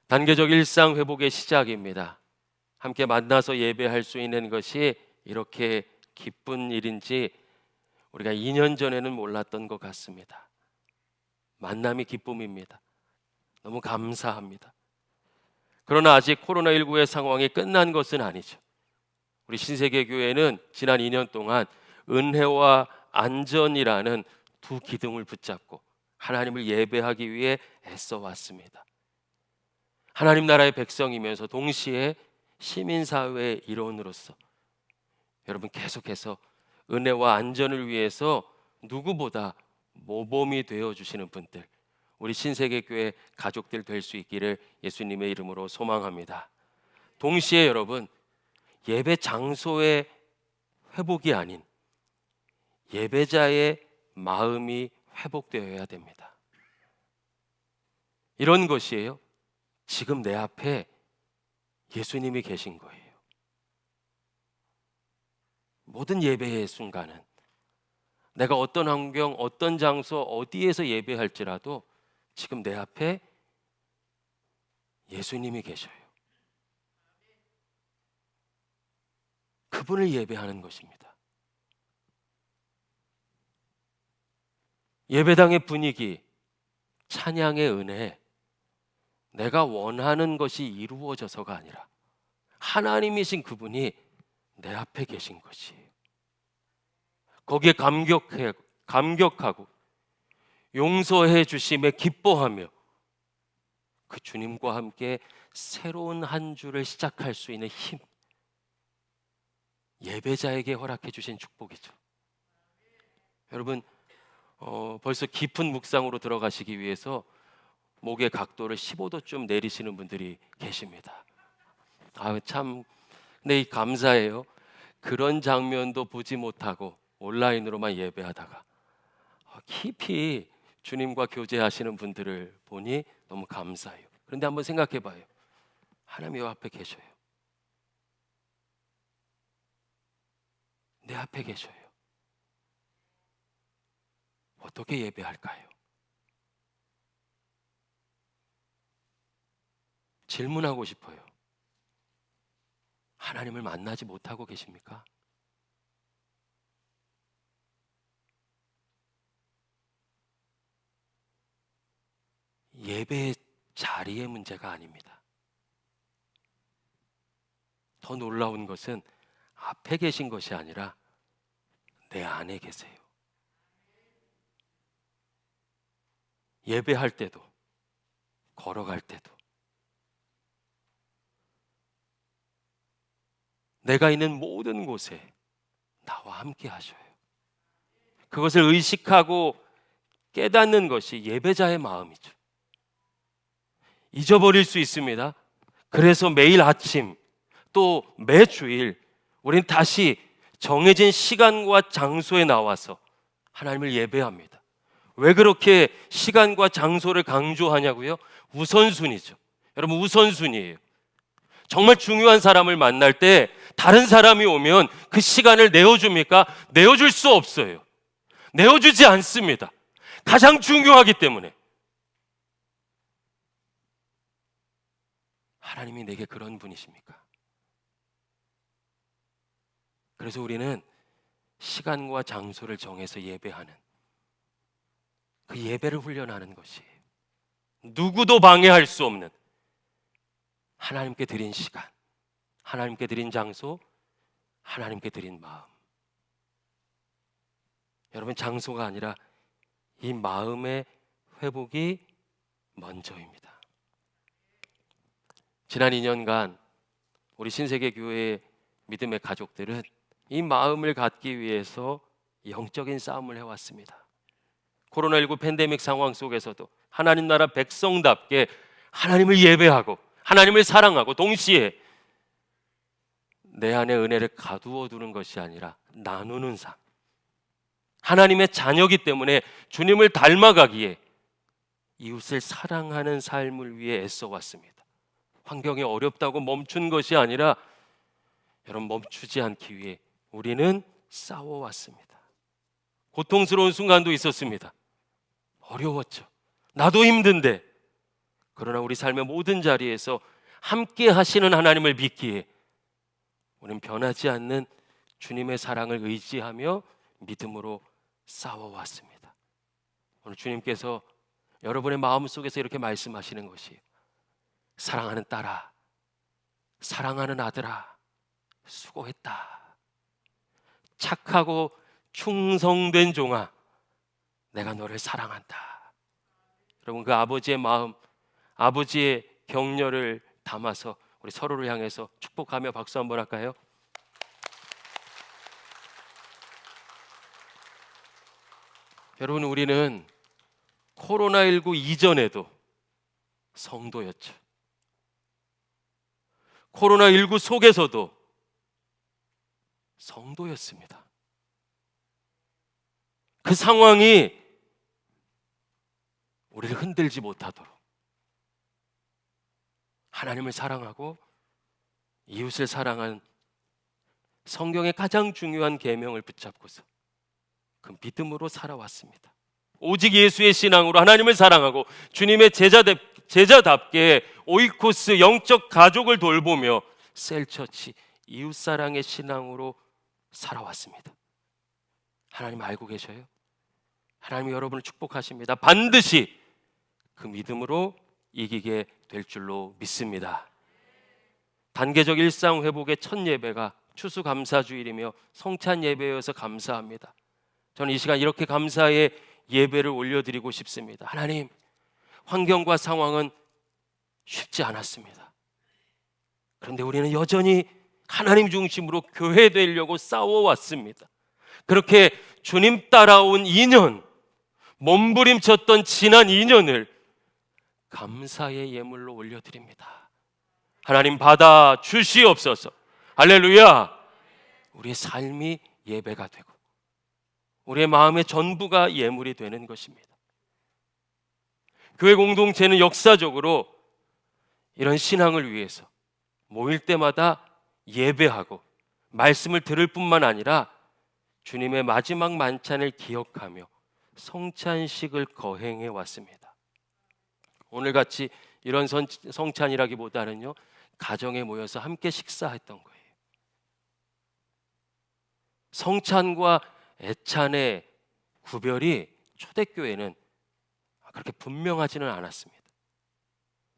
단계적 일상 회복의 시작입니다. 함께 만나서 예배할 수 있는 것이 이렇게 기쁜 일인지 우리가 2년 전에는 몰랐던 것 같습니다. 만남이 기쁨입니다. 너무 감사합니다. 그러나 아직 코로나19의 상황이 끝난 것은 아니죠. 우리 신세계교회는 지난 2년 동안 은혜와 안전이라는 두 기둥을 붙잡고 하나님을 예배하기 위해 애써 왔습니다. 하나님 나라의 백성이면서 동시에 시민사회의 일원으로서 여러분 계속해서 은혜와 안전을 위해서 누구보다 모범이 되어주시는 분들, 우리 신세계교회 가족들 될 수 있기를 예수님의 이름으로 소망합니다. 동시에 여러분, 예배 장소의 회복이 아닌 예배자의 마음이 회복되어야 됩니다. 이런 것이에요. 지금 내 앞에 예수님이 계신 거예요. 모든 예배의 순간은 내가 어떤 환경, 어떤 장소, 어디에서 예배할지라도 지금 내 앞에 예수님이 계셔요. 그분을 예배하는 것입니다. 예배당의 분위기, 찬양의 은혜, 내가 원하는 것이 이루어져서가 아니라 하나님이신 그분이 내 앞에 계신 것이에요. 거기에 감격하고 용서해 주심에 기뻐하며 그 주님과 함께 새로운 한 주를 시작할 수 있는 힘, 예배자에게 허락해 주신 축복이죠. 여러분 벌써 깊은 묵상으로 들어가시기 위해서 목의 각도를 15도쯤 내리시는 분들이 계십니다. 참, 근데 감사해요. 그런 장면도 보지 못하고 온라인으로만 예배하다가 깊이 주님과 교제하시는 분들을 보니 너무 감사해요. 그런데 한번 생각해 봐요. 하나님 요 앞에 계셔요. 내 앞에 계셔요. 어떻게 예배할까요? 질문하고 싶어요. 하나님을 만나지 못하고 계십니까? 예배의 자리의 문제가 아닙니다. 더 놀라운 것은 앞에 계신 것이 아니라 내 안에 계세요. 예배할 때도, 걸어갈 때도, 내가 있는 모든 곳에 나와 함께 하셔요. 그것을 의식하고 깨닫는 것이 예배자의 마음이죠. 잊어버릴 수 있습니다. 그래서 매일 아침 또 매주일 우리는 다시 정해진 시간과 장소에 나와서 하나님을 예배합니다. 왜 그렇게 시간과 장소를 강조하냐고요? 우선순위죠. 여러분 우선순위예요. 정말 중요한 사람을 만날 때 다른 사람이 오면 그 시간을 내어줍니까? 내어줄 수 없어요. 내어주지 않습니다. 가장 중요하기 때문에. 하나님이 내게 그런 분이십니까? 그래서 우리는 시간과 장소를 정해서 예배하는 그 예배를 훈련하는 것이에요. 누구도 방해할 수 없는 하나님께 드린 시간, 하나님께 드린 장소, 하나님께 드린 마음. 여러분 장소가 아니라 이 마음의 회복이 먼저입니다. 지난 2년간 우리 신세계교회의 믿음의 가족들은 이 마음을 갖기 위해서 영적인 싸움을 해왔습니다. 코로나19 팬데믹 상황 속에서도 하나님 나라 백성답게 하나님을 예배하고 하나님을 사랑하고 동시에 내 안에 은혜를 가두어 두는 것이 아니라 나누는 삶, 하나님의 자녀이기 때문에 주님을 닮아가기에 이웃을 사랑하는 삶을 위해 애써왔습니다. 환경이 어렵다고 멈춘 것이 아니라 여러분 멈추지 않기 위해 우리는 싸워왔습니다. 고통스러운 순간도 있었습니다. 어려웠죠. 나도 힘든데 그러나 우리 삶의 모든 자리에서 함께 하시는 하나님을 믿기에 우리는 변하지 않는 주님의 사랑을 의지하며 믿음으로 싸워왔습니다. 오늘 주님께서 여러분의 마음속에서 이렇게 말씀하시는 것이, 사랑하는 딸아, 사랑하는 아들아, 수고했다. 착하고 충성된 종아, 내가 너를 사랑한다. 여러분, 그 아버지의 마음, 아버지의 격려를 담아서 우리 서로를 향해서 축복하며 박수 한번 할까요? 여러분, 우리는 코로나19 이전에도 성도였죠. 코로나19 속에서도 성도였습니다. 그 상황이 우리를 흔들지 못하도록 하나님을 사랑하고 이웃을 사랑한 성경의 가장 중요한 계명을 붙잡고서 그 믿음으로 살아왔습니다. 오직 예수의 신앙으로 하나님을 사랑하고 주님의 제자답게 오이코스 영적 가족을 돌보며 셀처치 이웃사랑의 신앙으로 살아왔습니다. 하나님 알고 계셔요? 하나님이 여러분을 축복하십니다. 반드시 그 믿음으로 이기게 될 줄로 믿습니다. 단계적 일상 회복의 첫 예배가 추수감사주일이며 성찬 예배여서 감사합니다. 저는 이 시간 이렇게 감사의 예배를 올려드리고 싶습니다. 하나님, 환경과 상황은 쉽지 않았습니다. 그런데 우리는 여전히 하나님 중심으로 교회 되려고 싸워왔습니다. 그렇게 주님 따라온 2년, 몸부림쳤던 지난 2년을 감사의 예물로 올려드립니다. 하나님 받아 주시옵소서. 할렐루야. 우리의 삶이 예배가 되고 우리의 마음의 전부가 예물이 되는 것입니다. 교회 공동체는 역사적으로 이런 신앙을 위해서 모일 때마다 예배하고 말씀을 들을 뿐만 아니라 주님의 마지막 만찬을 기억하며 성찬식을 거행해 왔습니다. 오늘같이 이런 성찬이라기보다는요, 가정에 모여서 함께 식사했던 거예요. 성찬과 애찬의 구별이 초대교회는 그렇게 분명하지는 않았습니다.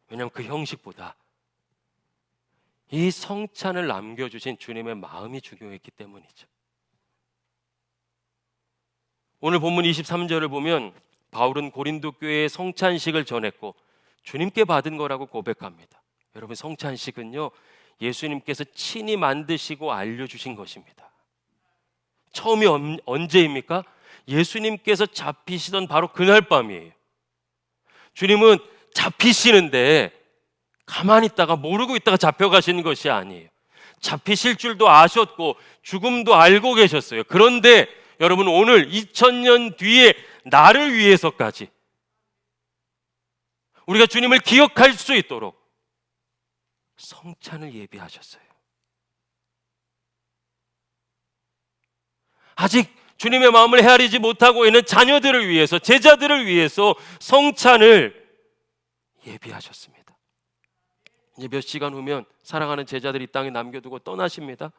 왜냐하면 그 형식보다 이 성찬을 남겨주신 주님의 마음이 중요했기 때문이죠. 오늘 본문 23절을 보면 바울은 고린도 교회에 성찬식을 전했고 주님께 받은 거라고 고백합니다. 여러분, 성찬식은요, 예수님께서 친히 만드시고 알려주신 것입니다. 처음이 언제입니까? 예수님께서 잡히시던 바로 그날 밤이에요. 주님은 잡히시는데 가만히 있다가 모르고 있다가 잡혀가시는 것이 아니에요. 잡히실 줄도 아셨고 죽음도 알고 계셨어요. 그런데 여러분, 오늘 2000년 뒤에 나를 위해서까지 우리가 주님을 기억할 수 있도록 성찬을 예비하셨어요. 아직 주님의 마음을 헤아리지 못하고 있는 자녀들을 위해서, 제자들을 위해서 성찬을 예비하셨습니다. 이제 몇 시간 후면 사랑하는 제자들이 이 땅에 남겨두고 떠나십니다.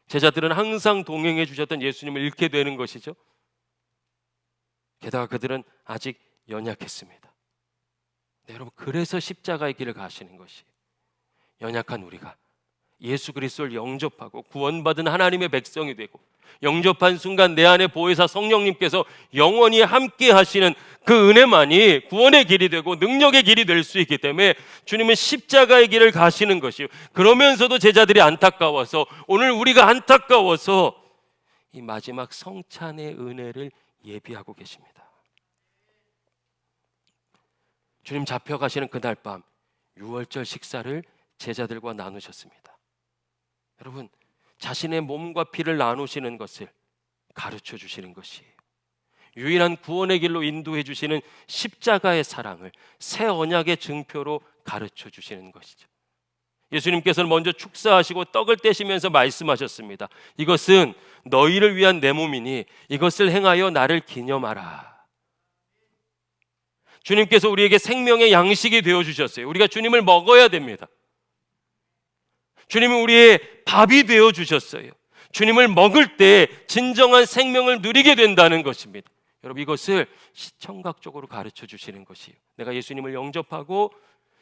제자들은 항상 동행해 주셨던 예수님을 잃게 되는 것이죠. 게다가 그들은 아직 연약했습니다. 네, 여러분, 그래서 십자가의 길을 가시는 것이, 연약한 우리가 예수 그리스도를 영접하고 구원받은 하나님의 백성이 되고 영접한 순간 내 안에 보혜사 성령님께서 영원히 함께 하시는 그 은혜만이 구원의 길이 되고 능력의 길이 될 수 있기 때문에 주님은 십자가의 길을 가시는 것이요, 그러면서도 제자들이 안타까워서, 오늘 우리가 안타까워서 이 마지막 성찬의 은혜를 예비하고 계십니다. 주님 잡혀가시는 그날 밤 유월절 식사를 제자들과 나누셨습니다. 여러분, 자신의 몸과 피를 나누시는 것을 가르쳐 주시는 것이에요. 유일한 구원의 길로 인도해 주시는 십자가의 사랑을 새 언약의 증표로 가르쳐 주시는 것이죠. 예수님께서는 먼저 축사하시고 떡을 떼시면서 말씀하셨습니다. 이것은 너희를 위한 내 몸이니 이것을 행하여 나를 기념하라. 주님께서 우리에게 생명의 양식이 되어주셨어요. 우리가 주님을 먹어야 됩니다. 주님은 우리의 밥이 되어주셨어요. 주님을 먹을 때 진정한 생명을 누리게 된다는 것입니다. 여러분, 이것을 시청각적으로 가르쳐 주시는 것이에요. 내가 예수님을 영접하고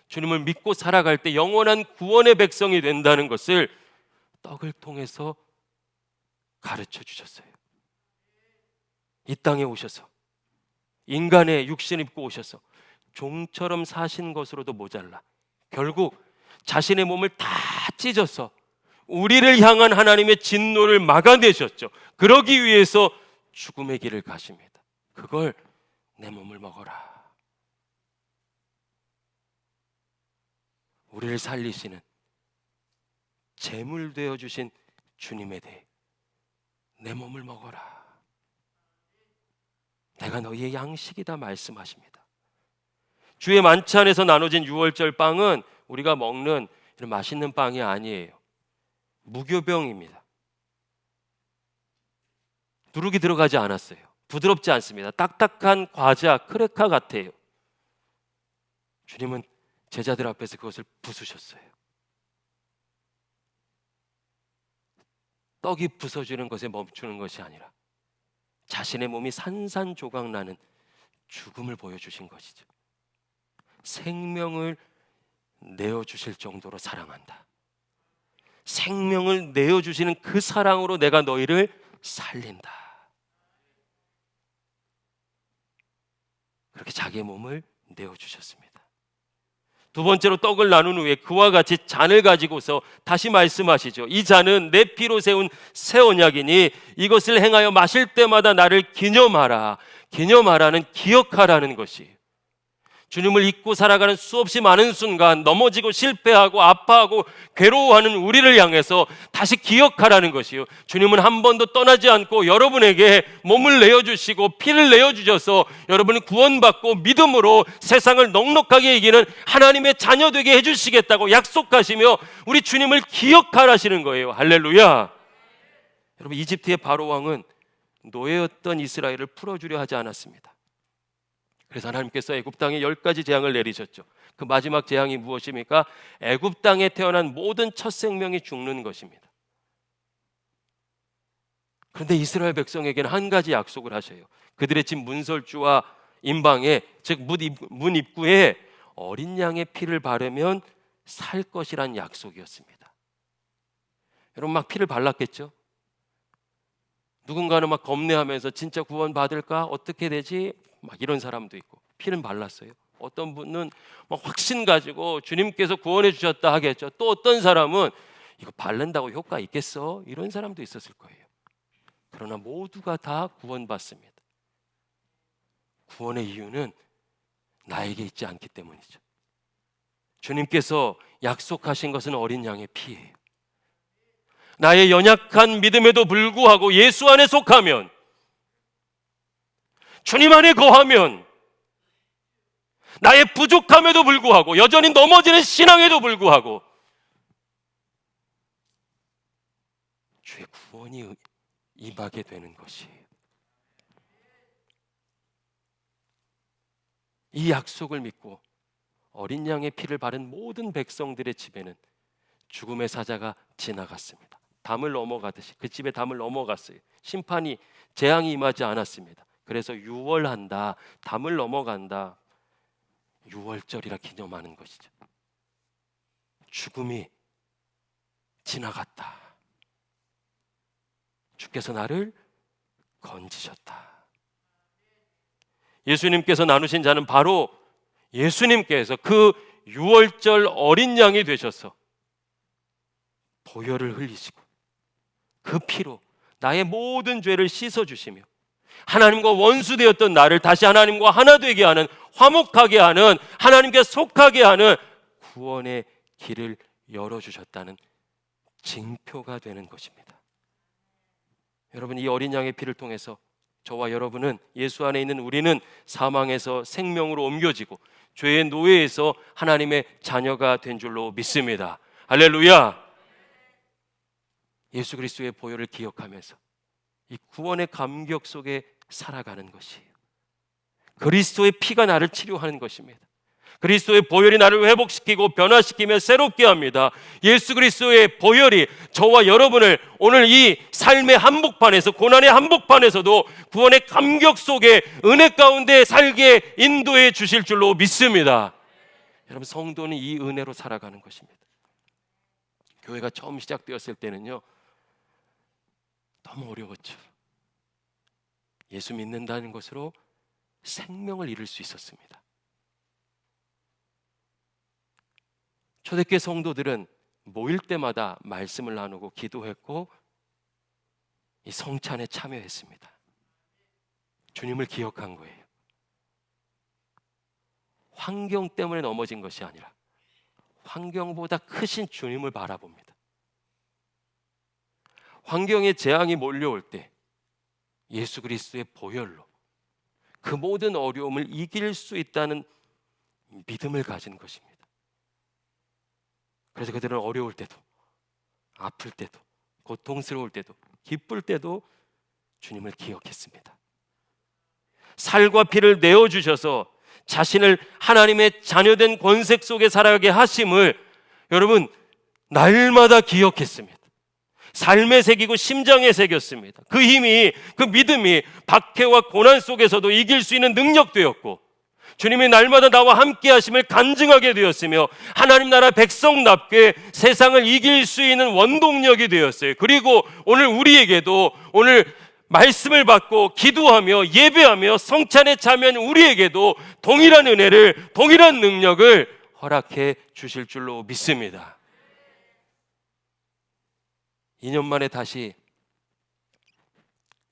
주님을 믿고 살아갈 때 영원한 구원의 백성이 된다는 것을 떡을 통해서 가르쳐 주셨어요. 이 땅에 오셔서 인간의 육신 입고 오셔서 종처럼 사신 것으로도 모자라 결국 자신의 몸을 다 찢어서 우리를 향한 하나님의 진노를 막아내셨죠. 그러기 위해서 죽음의 길을 가십니다. 그걸 내 몸을 먹어라. 우리를 살리시는 제물 되어 주신 주님에 대해 내 몸을 먹어라. 내가 너희의 양식이다 말씀하십니다. 주의 만찬에서 나눠진 유월절 빵은 우리가 먹는 이런 맛있는 빵이 아니에요. 무교병입니다. 누룩이 들어가지 않았어요. 부드럽지 않습니다. 딱딱한 과자, 크레카 같아요. 주님은 제자들 앞에서 그것을 부수셨어요. 떡이 부서지는 것에 멈추는 것이 아니라 자신의 몸이 산산조각 나는 죽음을 보여주신 것이죠. 생명을 내어주실 정도로 사랑한다. 생명을 내어주시는 그 사랑으로 내가 너희를 살린다. 그렇게 자기의 몸을 내어주셨습니다. 두 번째로 떡을 나눈 후에 그와 같이 잔을 가지고서 다시 말씀하시죠. 이 잔은 내 피로 세운 새 언약이니 이것을 행하여 마실 때마다 나를 기념하라. 기념하라는 기억하라는 것이에요. 주님을 잊고 살아가는 수없이 많은 순간 넘어지고 실패하고 아파하고 괴로워하는 우리를 향해서 다시 기억하라는 것이요. 주님은 한 번도 떠나지 않고 여러분에게 몸을 내어주시고 피를 내어주셔서 여러분이 구원받고 믿음으로 세상을 넉넉하게 이기는 하나님의 자녀 되게 해주시겠다고 약속하시며 우리 주님을 기억하라시는 거예요. 할렐루야. 여러분, 이집트의 바로 왕은 노예였던 이스라엘을 풀어주려 하지 않았습니다. 그래서 하나님께서 애굽 땅에 10가지 재앙을 내리셨죠. 그 마지막 재앙이 무엇입니까? 애굽 땅에 태어난 모든 첫 생명이 죽는 것입니다. 그런데 이스라엘 백성에게는 한 가지 약속을 하셔요. 그들의 집 문설주와 임방에, 즉 문 입구에 어린 양의 피를 바르면 살 것이란 약속이었습니다. 여러분, 막 피를 발랐겠죠? 누군가는 막 겁내하면서 진짜 구원 받을까? 어떻게 되지? 막 이런 사람도 있고 피는 발랐어요. 어떤 분은 막 확신 가지고 주님께서 구원해 주셨다 하겠죠. 또 어떤 사람은 이거 바른다고 효과 있겠어? 이런 사람도 있었을 거예요. 그러나 모두가 다 구원받습니다. 구원의 이유는 나에게 있지 않기 때문이죠. 주님께서 약속하신 것은 어린 양의 피예요. 나의 연약한 믿음에도 불구하고 예수 안에 속하면, 주님 안에 거하면, 나의 부족함에도 불구하고 여전히 넘어지는 신앙에도 불구하고 주의 구원이 임하게 되는 것이에요. 이 약속을 믿고 어린 양의 피를 바른 모든 백성들의 집에는 죽음의 사자가 지나갔습니다. 담을 넘어가듯이 그 집에 담을 넘어갔어요. 심판이, 재앙이 임하지 않았습니다. 그래서 유월한다, 담을 넘어간다, 유월절이라 기념하는 것이죠. 죽음이 지나갔다. 주께서 나를 건지셨다. 예수님께서 나누신 자는 바로 예수님께서 그 유월절 어린 양이 되셔서 보혈을 흘리시고 그 피로 나의 모든 죄를 씻어주시며 하나님과 원수되었던 나를 다시 하나님과 하나 되게 하는, 화목하게 하는, 하나님께 속하게 하는 구원의 길을 열어주셨다는 징표가 되는 것입니다. 여러분, 이 어린 양의 피를 통해서 저와 여러분은, 예수 안에 있는 우리는 사망에서 생명으로 옮겨지고 죄의 노예에서 하나님의 자녀가 된 줄로 믿습니다. 할렐루야. 예수 그리스도의 보혈을 기억하면서 이 구원의 감격 속에 살아가는 것이에요. 그리스도의 피가 나를 치료하는 것입니다. 그리스도의 보혈이 나를 회복시키고 변화시키며 새롭게 합니다. 예수 그리스도의 보혈이 저와 여러분을 오늘 이 삶의 한복판에서, 고난의 한복판에서도 구원의 감격 속에 은혜 가운데 살게 인도해 주실 줄로 믿습니다. 여러분, 성도는 이 은혜로 살아가는 것입니다. 교회가 처음 시작되었을 때는요, 너무 어려웠죠. 예수 믿는다는 것으로 생명을 잃을 수 있었습니다. 초대교회 성도들은 모일 때마다 말씀을 나누고 기도했고 이 성찬에 참여했습니다. 주님을 기억한 거예요. 환경 때문에 넘어진 것이 아니라 환경보다 크신 주님을 바라봅니다. 환경에 재앙이 몰려올 때 예수 그리스도의 보혈로 그 모든 어려움을 이길 수 있다는 믿음을 가진 것입니다. 그래서 그들은 어려울 때도, 아플 때도, 고통스러울 때도, 기쁠 때도 주님을 기억했습니다. 살과 피를 내어주셔서 자신을 하나님의 자녀된 권색 속에 살아가게 하심을 여러분 날마다 기억했습니다. 삶에 새기고 심장에 새겼습니다. 그 힘이, 그 믿음이 박해와 고난 속에서도 이길 수 있는 능력되었고, 주님이 날마다 나와 함께 하심을 간증하게 되었으며 하나님 나라 백성답게 세상을 이길 수 있는 원동력이 되었어요. 그리고 오늘 우리에게도, 오늘 말씀을 받고 기도하며 예배하며 성찬에 참여한 우리에게도 동일한 은혜를, 동일한 능력을 허락해 주실 줄로 믿습니다. 2년 만에 다시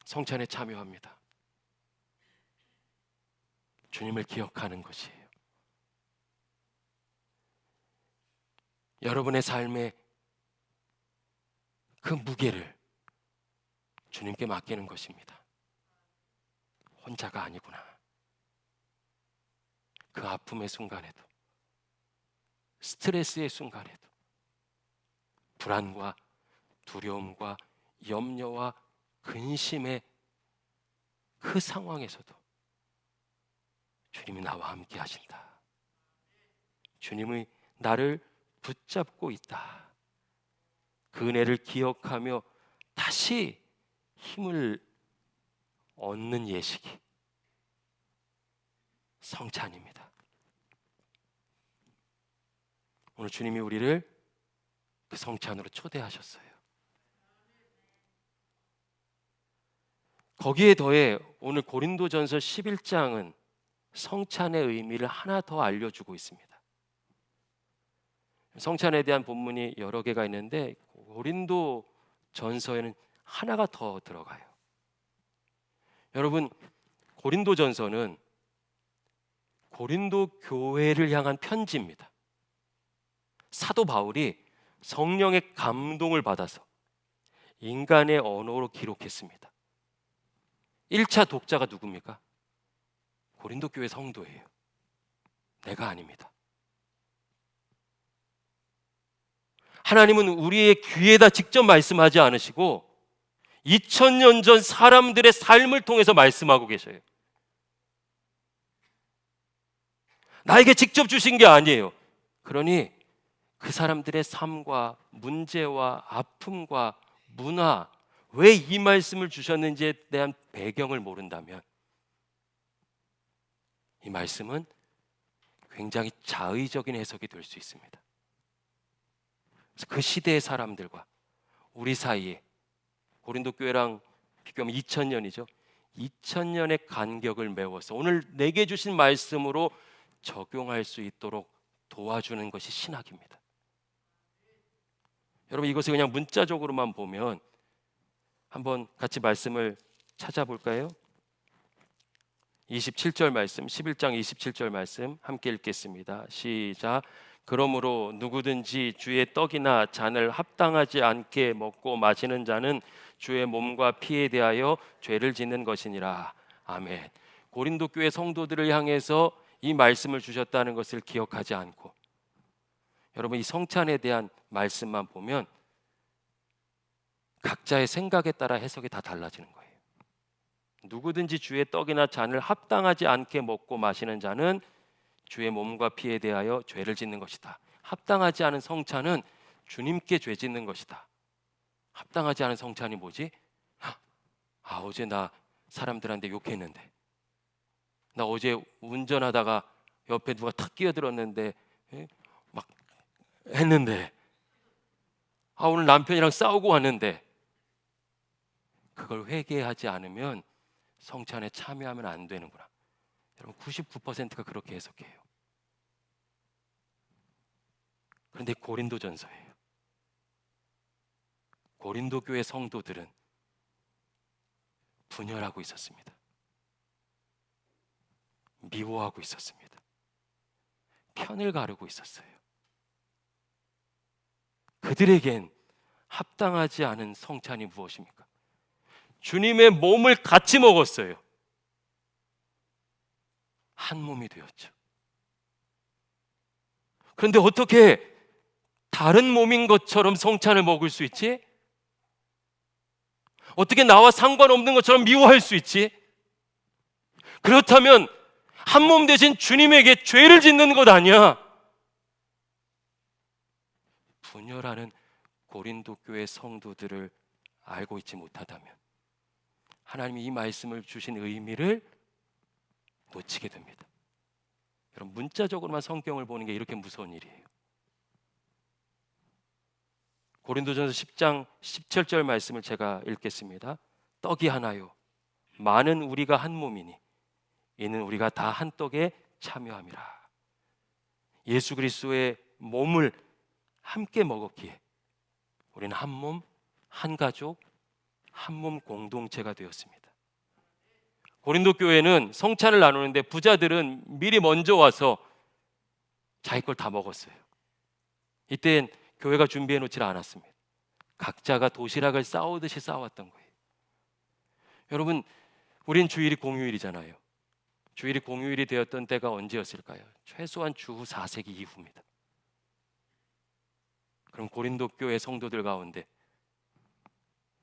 성찬에 참여합니다. 주님을 기억하는 것이에요. 여러분의 삶의 그 무게를 주님께 맡기는 것입니다. 혼자가 아니구나. 그 아픔의 순간에도, 스트레스의 순간에도, 불안과 두려움과 염려와 근심의 그 상황에서도 주님이 나와 함께 하신다. 주님이 나를 붙잡고 있다. 그 은혜를 기억하며 다시 힘을 얻는 예식이 성찬입니다. 오늘 주님이 우리를 그 성찬으로 초대하셨어요. 거기에 더해 오늘 고린도전서 11장은 성찬의 의미를 하나 더 알려주고 있습니다. 성찬에 대한 본문이 여러 개가 있는데 고린도전서에는 하나가 더 들어가요. 여러분, 고린도전서는 고린도 교회를 향한 편지입니다. 사도 바울이 성령의 감동을 받아서 인간의 언어로 기록했습니다. 1차 독자가 누굽니까? 고린도 교회 성도예요. 내가 아닙니다. 하나님은 우리의 귀에다 직접 말씀하지 않으시고 2000년 전 사람들의 삶을 통해서 말씀하고 계셔요. 나에게 직접 주신 게 아니에요. 그러니 그 사람들의 삶과 문제와 아픔과 문화, 왜 이 말씀을 주셨는지에 대한 배경을 모른다면 이 말씀은 굉장히 자의적인 해석이 될 수 있습니다. 그 시대의 사람들과 우리 사이에, 고린도 교회랑 비교하면 2000년이죠. 2000년의 간격을 메워서 오늘 내게 주신 말씀으로 적용할 수 있도록 도와주는 것이 신학입니다. 여러분, 이것을 그냥 문자적으로만 보면 한번 같이 말씀을 찾아볼까요? 27절 말씀, 11장 27절 말씀 함께 읽겠습니다. 시작. 그러므로 누구든지 주의 떡이나 잔을 합당하지 않게 먹고 마시는 자는 주의 몸과 피에 대하여 죄를 짓는 것이니라. 아멘. 고린도 교회 성도들을 향해서 이 말씀을 주셨다는 것을 기억하지 않고 여러분, 이 성찬에 대한 말씀만 보면 각자의 생각에 따라 해석이 다 달라지는 거예요. 누구든지 주의 떡이나 잔을 합당하지 않게 먹고 마시는 자는 주의 몸과 피에 대하여 죄를 짓는 것이다. 합당하지 않은 성찬은 주님께 죄 짓는 것이다. 합당하지 않은 성찬이 뭐지? 어제 나 사람들한테 욕했는데, 나 어제 운전하다가 옆에 누가 탁 끼어들었는데 막 했는데, 오늘 남편이랑 싸우고 왔는데, 그걸 회개하지 않으면 성찬에 참여하면 안 되는구나. 여러분 99%가 그렇게 해석해요. 그런데 고린도전서예요. 고린도 교회 성도들은 분열하고 있었습니다. 미워하고 있었습니다. 편을 가르고 있었어요. 그들에겐 합당하지 않은 성찬이 무엇입니까? 주님의 몸을 같이 먹었어요. 한 몸이 되었죠. 그런데 어떻게 다른 몸인 것처럼 성찬을 먹을 수 있지? 어떻게 나와 상관없는 것처럼 미워할 수 있지? 그렇다면 한 몸 되신 주님에게 죄를 짓는 것 아니야? 분열하는 고린도 교회 성도들을 알고 있지 못하다면 하나님이 이 말씀을 주신 의미를 놓치게 됩니다. 여러분 문자적으로만 성경을 보는 게 이렇게 무서운 일이에요. 고린도전서 10장 17절 말씀을 제가 읽겠습니다. 떡이 하나요 많은 우리가 한 몸이니 이는 우리가 다 한 떡에 참여함이라. 예수 그리스도의 몸을 함께 먹었기에 우리는 한 몸, 한 가족, 한 몸 공동체가 되었습니다. 고린도 교회는 성찬을 나누는데 부자들은 미리 먼저 와서 자기 걸 다 먹었어요. 이때는 교회가 준비해 놓지 않았습니다. 각자가 도시락을 싸우듯이 싸웠던 거예요. 여러분, 우린 주일이 공휴일이잖아요. 주일이 공휴일이 되었던 때가 언제였을까요? 최소한 주후 4세기 이후입니다. 그럼 고린도 교회 성도들 가운데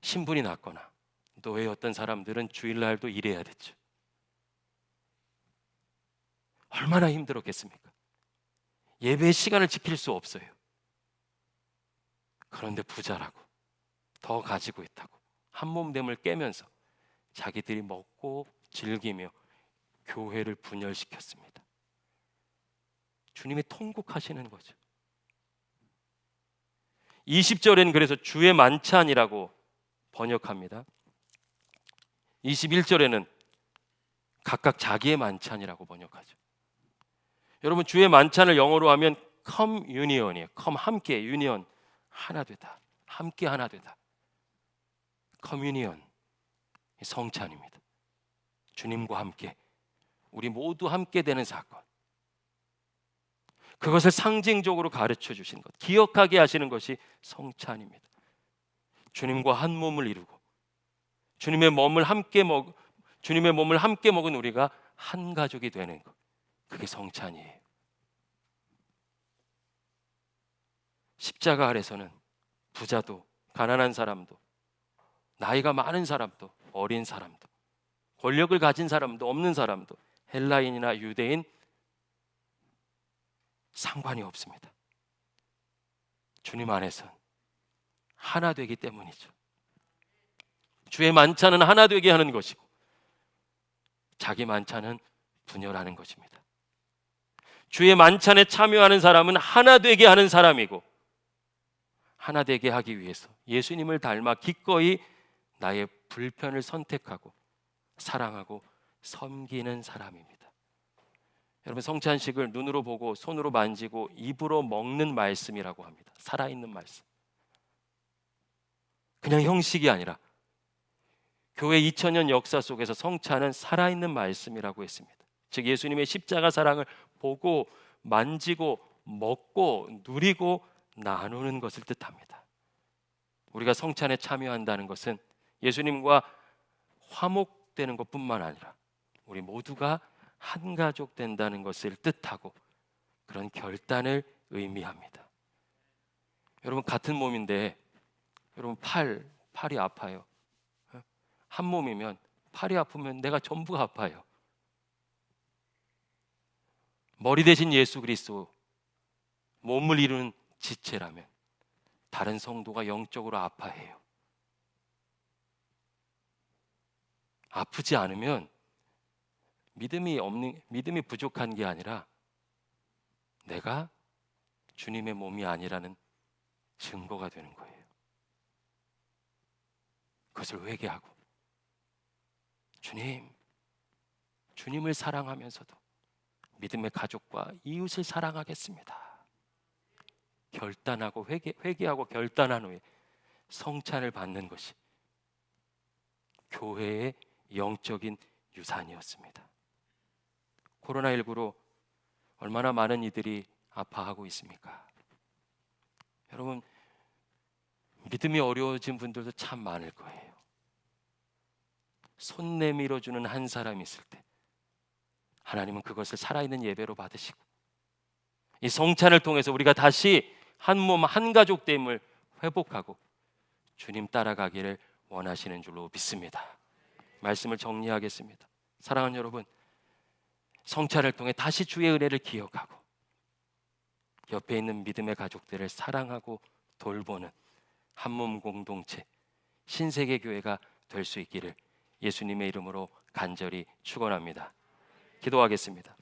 신분이 낮거나 노예였던 사람들은 주일날도 일해야 됐죠. 얼마나 힘들었겠습니까? 예배의 시간을 지킬 수 없어요. 그런데 부자라고 더 가지고 있다고 한 몸됨을 깨면서 자기들이 먹고 즐기며 교회를 분열시켰습니다. 주님이 통곡하시는 거죠. 20절엔 그래서 주의 만찬이라고 번역합니다. 21절에는 각각 자기의 만찬이라고 번역하죠. 여러분 주의 만찬을 영어로 하면 communion이에요. come 함께, union 하나 되다. 함께 하나 되다. communion 성찬입니다. 주님과 함께 우리 모두 함께 되는 사건. 그것을 상징적으로 가르쳐 주신 것, 기억하게 하시는 것이 성찬입니다. 주님과 한 몸을 이루고 주님의 몸을 함께 먹은 우리가 한 가족이 되는 것. 그게 성찬이에요. 십자가 아래서는 부자도 가난한 사람도 나이가 많은 사람도 어린 사람도 권력을 가진 사람도 없는 사람도 헬라인이나 유대인 상관이 없습니다. 주님 안에선 하나 되기 때문이죠. 주의 만찬은 하나 되게 하는 것이고 자기 만찬은 분열하는 것입니다. 주의 만찬에 참여하는 사람은 하나 되게 하는 사람이고 하나 되게 하기 위해서 예수님을 닮아 기꺼이 나의 불편을 선택하고 사랑하고 섬기는 사람입니다. 여러분 성찬식을 눈으로 보고 손으로 만지고 입으로 먹는 말씀이라고 합니다. 살아있는 말씀. 그냥 형식이 아니라 교회 2000년 역사 속에서 성찬은 살아있는 말씀이라고 했습니다. 즉 예수님의 십자가 사랑을 보고 만지고 먹고 누리고 나누는 것을 뜻합니다. 우리가 성찬에 참여한다는 것은 예수님과 화목되는 것뿐만 아니라 우리 모두가 한 가족 된다는 것을 뜻하고 그런 결단을 의미합니다. 여러분 같은 몸인데 여러분 팔이 아파요. 한 몸이면 팔이 아프면 내가 전부가 아파요. 머리 대신 예수 그리스도, 몸을 이루는 지체라면 다른 성도가 영적으로 아파해요. 아프지 않으면 믿음이 부족한 게 아니라 내가 주님의 몸이 아니라는 증거가 되는 거예요. 그것을 회개하고 주님을 사랑하면서도 믿음의 가족과 이웃을 사랑하겠습니다. 결단하고 회개하고 결단한 후에 성찬을 받는 것이 교회의 영적인 유산이었습니다. 코로나19로 얼마나 많은 이들이 아파하고 있습니까? 여러분, 믿음이 어려워진 분들도 참 많을 거예요. 손 내밀어 주는 한 사람이 있을 때 하나님은 그것을 살아있는 예배로 받으시고, 이 성찬을 통해서 우리가 다시 한 몸 한 가족됨을 회복하고 주님 따라가기를 원하시는 줄로 믿습니다. 말씀을 정리하겠습니다. 사랑하는 여러분, 성찬을 통해 다시 주의 은혜를 기억하고 옆에 있는 믿음의 가족들을 사랑하고 돌보는 한몸 공동체 신세계 교회가 될 수 있기를 예수님의 이름으로 간절히 축원합니다. 기도하겠습니다.